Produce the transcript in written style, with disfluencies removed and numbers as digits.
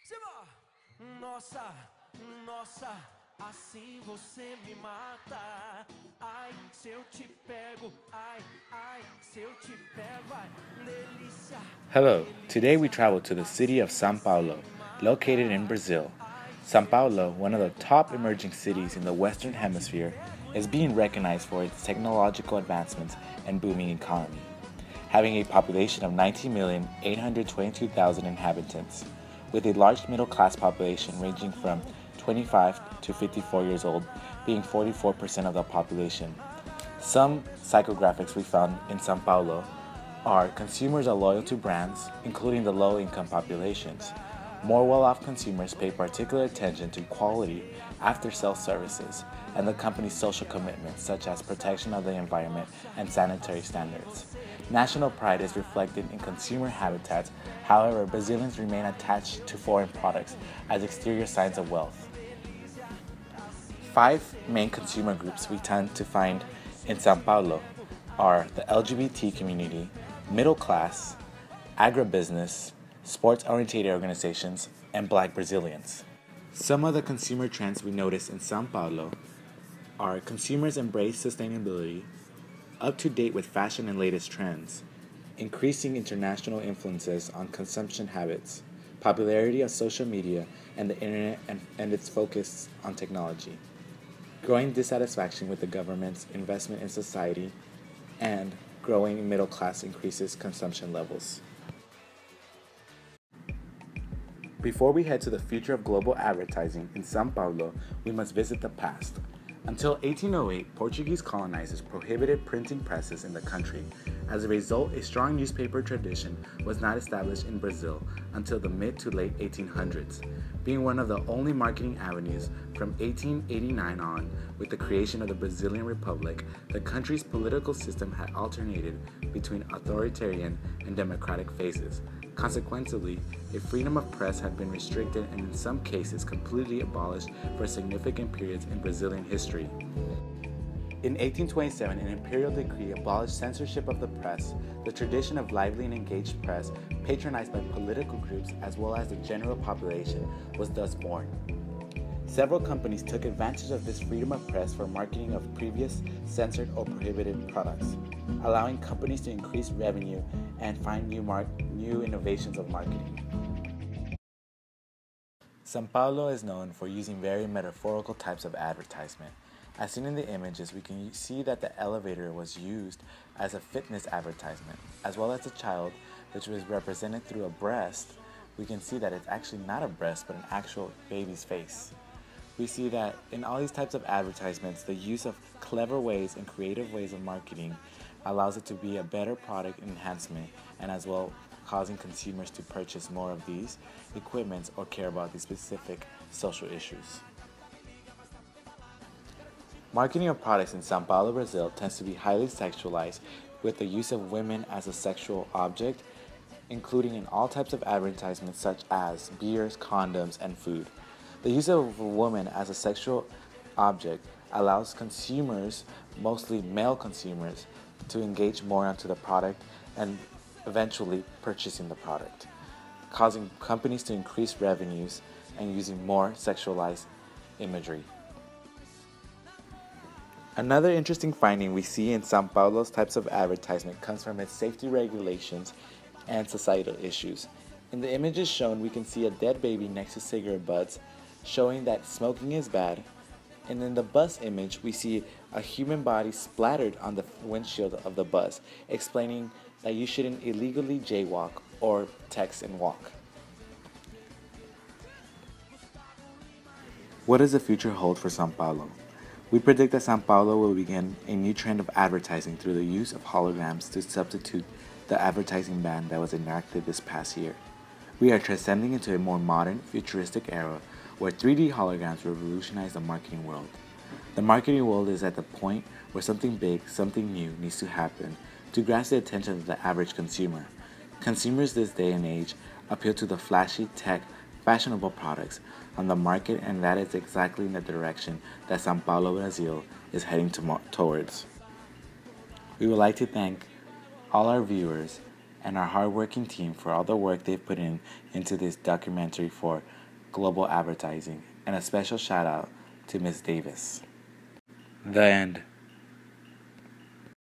Simba! Nossa, nossa, assim você me mata. Ai, se eu te pego, ai, se eu te pego, ai, delícia. Hello, today we travel to the city of Sao Paulo, located in Brazil. Sao Paulo, one of the top emerging cities in the Western Hemisphere, is being recognized for its technological advancements and booming economy, having a population of 19,822,000 inhabitants, with a large middle class population ranging from 25 to 54 years old, being 44% of the population. Some psychographics we found in Sao Paulo are consumers are loyal to brands, including the low-income populations. More well-off consumers pay particular attention to quality after-sales services and the company's social commitments, such as protection of the environment and sanitary standards. National pride is reflected in consumer habitats. However, Brazilians remain attached to foreign products as exterior signs of wealth. Five main consumer groups we tend to find in Sao Paulo are the LGBT community, middle class, agribusiness, sports-oriented organizations, and Black Brazilians. Some of the consumer trends we notice in Sao Paulo are consumers embrace sustainability, up to date with fashion and latest trends, increasing international influences on consumption habits, popularity of social media and the internet and its focus on technology, growing dissatisfaction with the government's investment in society, and growing middle class increases consumption levels. Before we head to the future of global advertising in Sao Paulo, we must visit the past. Until 1808, Portuguese colonizers prohibited printing presses in the country. As a result, a strong newspaper tradition was not established in Brazil until the mid to late 1800s, being one of the only marketing avenues from 1889 on. With the creation of the Brazilian Republic, the country's political system had alternated between authoritarian and democratic phases. Consequently, a freedom of press had been restricted and in some cases completely abolished for significant periods in Brazilian history. In 1827, an imperial decree abolished censorship of the press. The tradition of lively and engaged press, patronized by political groups as well as the general population, was thus born. Several companies took advantage of this freedom of press for marketing of previous censored or prohibited products, allowing companies to increase revenue and find new innovations of marketing. Sao Paulo is known for using very metaphorical types of advertisement. As seen in the images, we can see that the elevator was used as a fitness advertisement, as well as the child, which was represented through a breast. We can see that it's actually not a breast, but an actual baby's face. We see that in all these types of advertisements, the use of clever ways and creative ways of marketing allows it to be a better product enhancement and as well causing consumers to purchase more of these equipments or care about these specific social issues. Marketing of products in Sao Paulo, Brazil tends to be highly sexualized with the use of women as a sexual object, including in all types of advertisements such as beers, condoms, and food. The use of a woman as a sexual object allows consumers, mostly male consumers, to engage more onto the product and eventually purchasing the product, causing companies to increase revenues and using more sexualized imagery. Another interesting finding we see in Sao Paulo's types of advertisement comes from its safety regulations and societal issues. In the images shown, we can see a dead baby next to cigarette butts, showing that smoking is bad. And in the bus image, we see a human body splattered on the windshield of the bus, explaining that you shouldn't illegally jaywalk or text and walk. What does the future hold for Sao Paulo? We predict that Sao Paulo will begin a new trend of advertising through the use of holograms to substitute the advertising ban that was enacted this past year. We are transcending into a more modern, futuristic era where 3D holograms revolutionize the marketing world. The marketing world is at the point where something big, something new needs to happen to grasp the attention of the average consumer. Consumers this day and age appeal to the flashy, tech, fashionable products on the market, and that is exactly in the direction that Sao Paulo, Brazil is heading towards. We would like to thank all our viewers and our hardworking team for all the work they've put into this documentary for global advertising. And a special shout out to Ms. Davis. The end.